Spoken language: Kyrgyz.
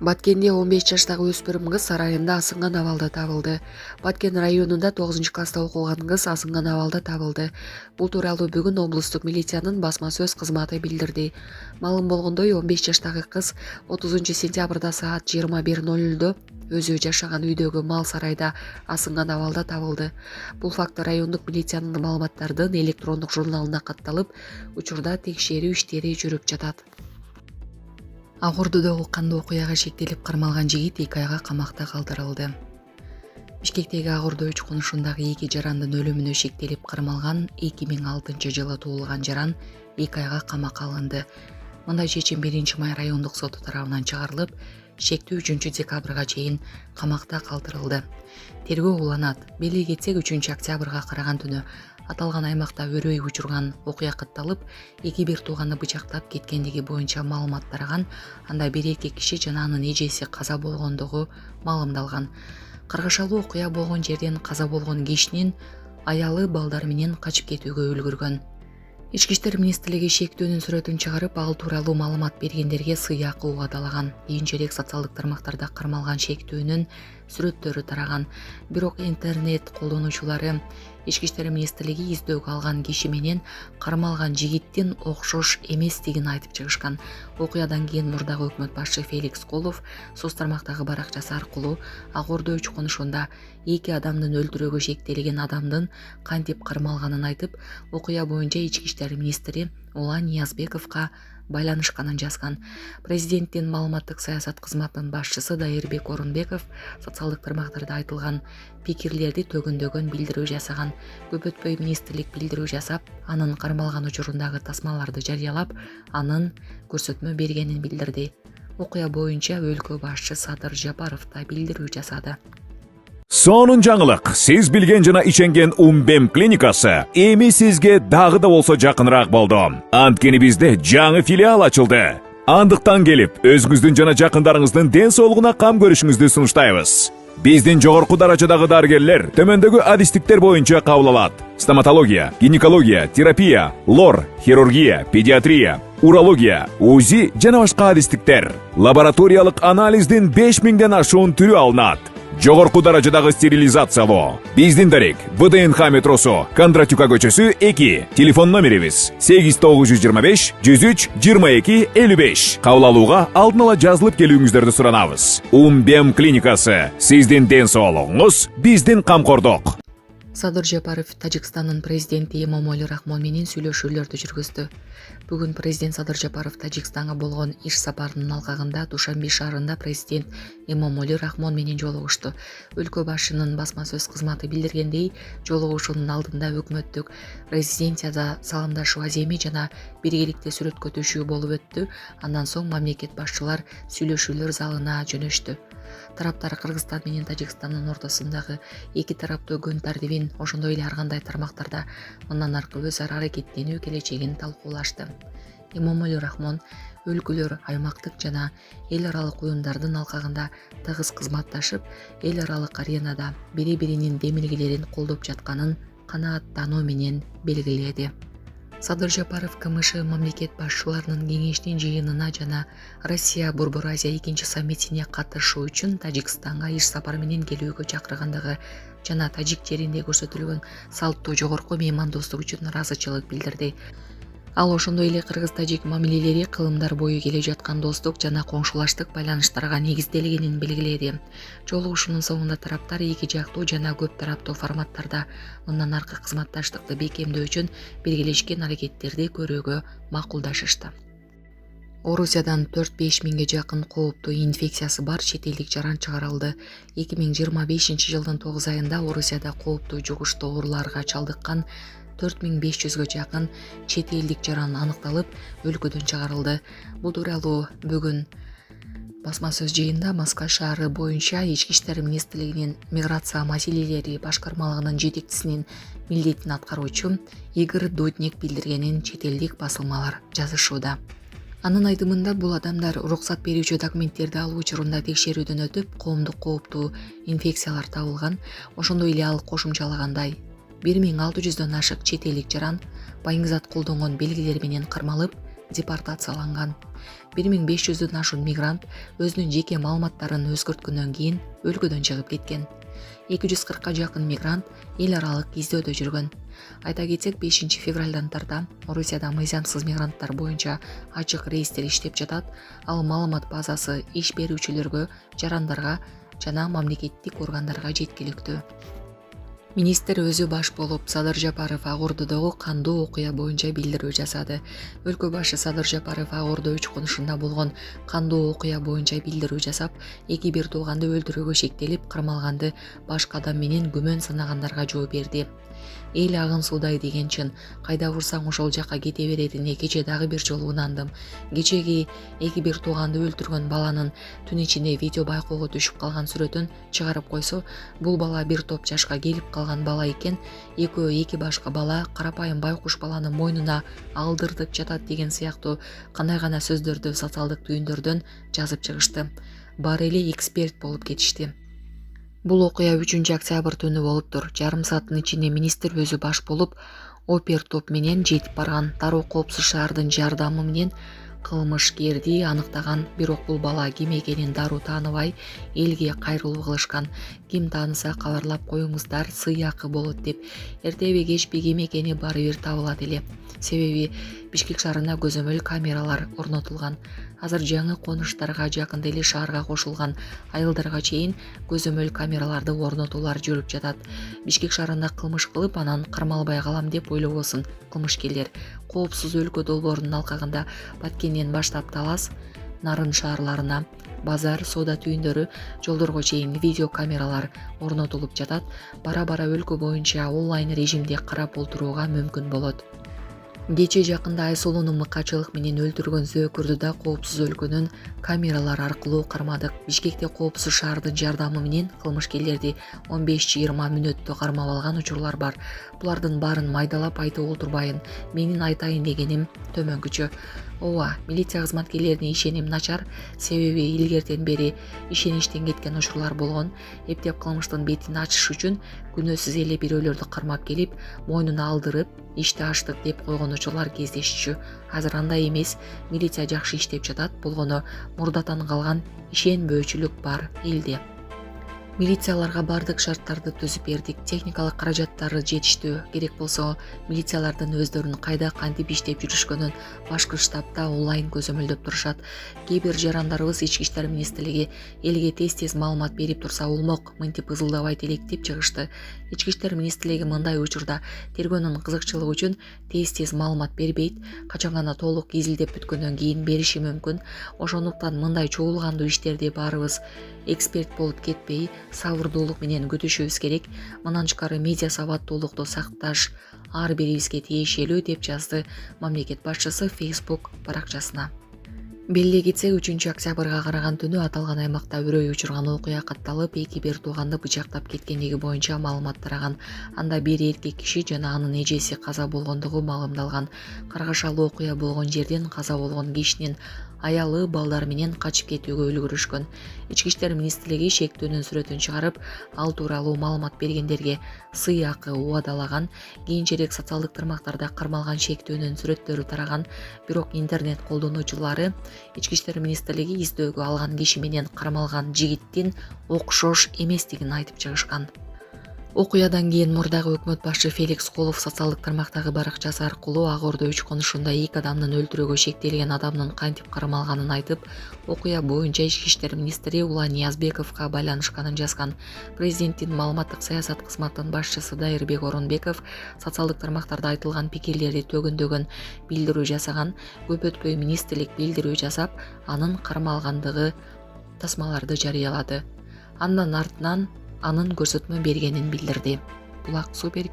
Баткенде 15 жаштагы өспүрүм кыз сарайында асынган абалда табылды. Баткен районунда 9-класста окуган кыз асынган абалда табылды. Бул тууралуу бүгүн облустук милициянын басма сөз кызматы билдирди. Малым болгондой 15 жаштагы кыз 30 сентябрда саат 21:00 өзү жашаган үйдөгү мал сарайда асынган абалда табылды. Бул факт райондук милициянын маалыматтардын электрондук журналына катталып, учурда текшерүү иштери жүрүп жатат. Ак Ордодогу кандуу окуяга шектелип кармалган жигит 2 айга камакта калтырылды. Бишкектеги Ак Ордо чукунушундагы 2 жарандын өлүмүнө шектелип кармалган 2006-жылы туулган жаран 2 айга камакка алынды. Мындай чечим 1-май райондук соту тарабынан чыгарылып, шектүү 3-декабрга чейин камакта калтырылды. Тергөө уланат. Белги кетсек 3-октябрга караган түнү аталган аймакта өрөй учурган окуя катталып, 2 бир тууганды бычактап кеткендиги боюнча маалымат тараган, анда бир эркек киши жана анын эжеси каза болгондугу маалымдалган. Каргашалуу окуя болгон жерден каза болгон кишинин аялы балдар менен качып кетүүгө үлгүргөн. Ички иштер министрлиги шектүүнүн сүрөтүн чыгарып, ал тууралуу маалымат бергендерге сыйакы убадалаган. Кийинчерээк социалдык тармактарда кармалган шектүүнүн сүрөттөрү тараган. Бирок интернет колдонуучулары Ички иштер министрлиги издөөгө алган киши менен кармалган жигиттин окшош эместигин айтып чыгышкан. Окуядан кийин мурдагы өкмөт башчы Феликс Колов соц тармактагы баракчасы аркылуу Ак Ордо чукунушунда 2 адамдын өлтүрүүгө шектелген адамдын кантип кармалганын айтып, окуя боюнча Ички иштер министри Улан Ниязбековго байланышканын жазган. Президенттин маалыматтык саясат кызматынын башчысы Дайырбек Орунбеков социалдык тармактарда айтылган пикирлерди төгөндөгөн билдирүү жасаган. Көп өтпөй министрлик билдирүү жасап, анын кармалган учурундагы тасмаларды жарыялап, анын көрсөтмө бергенин билдирди. Окуя боюнча өлкө башчы Садыр Жапаров да билдирүү жасады. Сонун жаңылык. Сиз билген жана ишенген Умбем клиникасы эми сизге дагы да болсо жакыныраак болду. Анткени бизде жаңы филиал ачылды. Андыктан келип, өзүңүздүн жана жакындарыңыздын ден соолугуна кам көрүшүңүздү сунуштайбыз. Биздин жогорку даражадагы дарыгерлер төмөндөгү адистиктер боюнча кабыл алат. Стоматология, гинекология, терапия, лор, хирургия, педиатрия, урология, УЗИ жана башка адистиктер. Лабораториялык анализдин 5000ден ашуун түрү алынат. Жогорку даражадагы стерилизациялоо. Биздин дарек ВДНХ метросу, Кондратюка көчөсү 2. Телефон номерибиз 8925 103 22 55. Кабыл алууга алдын ала жазылып келүүңүздөрдү суранабыз. Умбем клиникасы. Сиздин ден соолугуңуз, биздин камкордук. Садыр Жапаров Тажикстандын президенти Эмомали Рахмон менен сүйлөшүүлөрдү жүргүздү. Бүгүн президент Садыр Жапаров Тажикстанга болгон иш сапарынын алкагында Душанбе шаарында президент Эмомали Рахмон менен жолугушту. Өлкө башчынын басма сөз кызматы билдиргендей, жолугушуунун алдында өкмөттүк резиденцияда саламдашуу аземи жана биргеликте сүрөткө түшүү болуп өттү. Андан соң мамлекет башчылар сүйлөшүүлөр залына жөнөштү. Тараптар Кыргызстан менен Тажикстандын ортосундагы 2 тараптуу күн тартибин, ошондой эле ар кандай тармактарда мындан аркы өз ара аракеттенүү келечегин талкуулашты. Эмомали Рахмон өлкөлөр аймактык жана эл аралык уюмдардын алкагында тыгыз кызматташып, эл аралык аренада бири-биринин демилгелерин колдоп жатканын канааттануу менен белгиледи. Садыр Жапаров КМШ мамлекет башчыларынын кеңештин жыйынына жана Россия Борбор Азия 2 саммитине катышуу үчүн Тажикстанга иш сапар менен келүүгө чакыргандыгы жана тажик жеринде көрсөтүлгөн салттуу жогорку меймандостук үчүн ыраазычылык билдирди. Ал ошондой эле кыргыз-тажик мамилелери кылымдар бою келе жаткан достук жана коңшулаштык байланыштарга негизделгенин белгиледи. Жолугушуунун соңунда тараптар 2 жактуу жана көп тараптуу форматтарда мындан аркы кызматташтыкты бекемдөө үчүн биргелешкен аракеттерди көрүүгө макулдашышты. Орусиядан 4-5 миңге жакын кооптуу инфекциясы бар чет элдик жаран чыгарылды. 2025-жылдын 9 айында Орусияда кооптуу жугуштуу ооруларга чалдыккан 4500гө жакын чет элдик жаран аныкталып, өлкөдөн чыгарылды. Бул тууралуу бүгүн басма сөз жыйында Москва шаары боюнча Ички иштер министрлигинин миграция маселелери башкармалыгынын жетекчисинин милдетин аткаруучу Игорь Дудник билдиргенин чет элдик басылмалар жазышууда. Анын айтымында бул адамдар уруксат берүүчү документтерди алуу учурунда текшерүүдөн өтүп, коомдук кооптуу инфекциялар табылган. Ошондой эле ал кошумчалагандай 1600дөн ашык чет элдик жаран байыңгызат колдонгон белгилер менен кармалып, депортацияланган. 1500-дөн ашуун мигрант өзүнүн жеке маалыматтарын өзгөрткөндөн кийин өлкөдөн чыгып кеткен. 240-ка жакын мигрант эл аралык издөөдө жүргөн. Айта кетсек, 5 февралдан тарта Орусияда мыйзамсыз мигранттар боюнча ачык рейстер иштеп жатат. Ал маалымат базасы иш берүүчүлөргө, жарандарга жана мамлекеттик органдарга жеткиликтүү. Министр өзү баш болуп, Садыр Жапаров ак ордодогу кандуу окуя боюнча билдирүү жасады. Өлкө башы Садыр Жапаров ак ордо учкунушунда болгон кандуу окуя боюнча билдирүү жасап, 2 бир тууганды өлтүрүүгө шектелип кармалганды башка адам менен күмөн санагандарга жооп берди. Эл агын суудай деген чын, кайда урсаң ошол жакка кете беретине кече дагы бир жолу ынандым. Кечеги 2 бир тууганды өлтүргөн баланын түн ичинде видео байкоого түшүп калган сүрөтүн чыгарып койсо, бул бала бир топ жашка келип калган бала экен, экөө 2 башка бала карапайым байкуш баланы мойнуна алдыртып жатат деген сыяктуу кандай гана сөздөрдү социалдык түйүндөрдөн жазып чыгышты. Баары эле эксперт болуп кетишти. Бул окуя 3 октябрь түнү болуптур. Жарым сааттын ичинде министр өзү баш болуп, опер топ менен жетип барган. Дароо коопсуз шаардын жардамы менен кылмышкерди аныктаган, бирок бул бала ким экенин дароо тааныбай, элге кайрылуу кылышкан. Ким тааныса кабарлап коюңуздар, сый акы болот деп. Эртеби кечпи ким экени баары бир табылат эле. Себеби Бишкек шаарына көзөмөл камералар орнотулган. Азыр жаңы конуштарга жакын эле шаарга кошулган айылдарга чейин көзөмөл камераларды орнотуулар жүрүп жатат. Бишкек шаарында кылмыш кылып, анан кармалбай калам деп ойлобосун кылмышкерлер. Коопсуз өлкө долбоорунун алкагында Баткенден баштап Талас, Нарын шаарларына, базар, соода түйүндөрү, жолдорго чейин видео камералар орнотулуп жатат. Бара-бара өлкө боюнча онлайн режимде карап олтурууга мүмкүн болот. Кече жакында Айсулууну мыкачылык менен өлтүргөн зөөкүрдү да коопсуз өлкөнүн камералар аркылуу кармадык. Бишкекте коопсуз шаардын жардамы менен кылмышкерлерди 15-20 мүнөттө кармап алган учурлар бар. Булардын баарын майдалап айтып олтурбайын. Менин айтайын дегеним төмөнкүчө. Ооба, милиция кызматкерлерине ишеним начар, себеби илгертен бери ишеничтен кеткен учурлар болгон. Эптеп кылмыштын бетин ачыш үчүн күнөөсүз эле бирөөлөрдү кармап келип, мойнуна алдырып, ишти аштык деп койгон учурлар кездешчү. Азыр андай эмес, милиция жакшы иштеп жатат, болгону мурдатан калган ишенбөөчүлүк бар элде. Милицияларга бардык шарттарды түзүп бердик. Техникалык каражаттары жетиштүү. Керек болсо, милициялардын өздөрүн кайда кантип иштеп жүрүшкөнүн башкы штабта онлайн көзөмөлдөп турушат. Кээ бир жарандарыбыз Ички иштер министрлиги элге тез-тез маалымат берип турса болмок, мынтип ызылдабайт элек деп чыгышты. Ички иштер министрлиги мындай учурда тергөөнүн кызыкчылыгы үчүн тез-тез маалымат бербейт. Качан гана толук изилдеп бүткөндөн кийин бериши мүмкүн. Ошондуктан мындай чогулгандуу иштерди баарыбыз эксперт болуп кетпей, сабырдуулук менен күтүшүбүз керек. Мындан тышкары медиа сабаттуулукту сакташ ар бирибизге тиешелүү деп жазды мамлекет башчысы Facebook баракчасына. Белгилей кетсек, 3 октябрга караган түнү аталган аймакта үрөй учурган окуя катталып, 2 бир тууганды бычактап кеткендиги боюнча маалымат тараган. Анда бир эркек киши жана анын эжеси каза болгондугу маалымдалган. Каргашалуу окуя болгон жерден каза болгон кишинин аялы, балдар менен качып кетүүгө үлгүрүшкөн. Ички иштер министрлиги шектөөнүн сүрөтүн чыгарып, ал тууралуу маалымат бергендерге сый акы убадалаган. Кийинчерээк социалдык тармактарда кармалган шектөөнүн сүрөттөрү тараган. Бирок интернет колдонуучулары Ички иштер министрлиги издөөгө алган киши менен кармалган жигиттин окшош эместигин айтып чыгышкан. Окуядан кийин мурдагы өкмөт башчы Феликс Колов социалдык тармактагы баракчасы аркылуу Ак Ордо учкунушунда 2 адамдын өлтүрүүгө шектелген адамдын кантип кармалганын айтып, окуя боюнча Ички иштер министри Улан Ниязбековго байланышканын жазган. Президенттин маалыматтык саясат кызматынын башчысы Дайырбек Орунбеков социалдык тармактарда айтылган пикирлерди төгөндөгөн билдирүү жасаган. Көп өтпөй министрлик билдирүү жасап, анын кармалгандыгы тасмаларды жарыялады. Андан артынан анын көрсөтмө бергенин билдирди. Булак Супер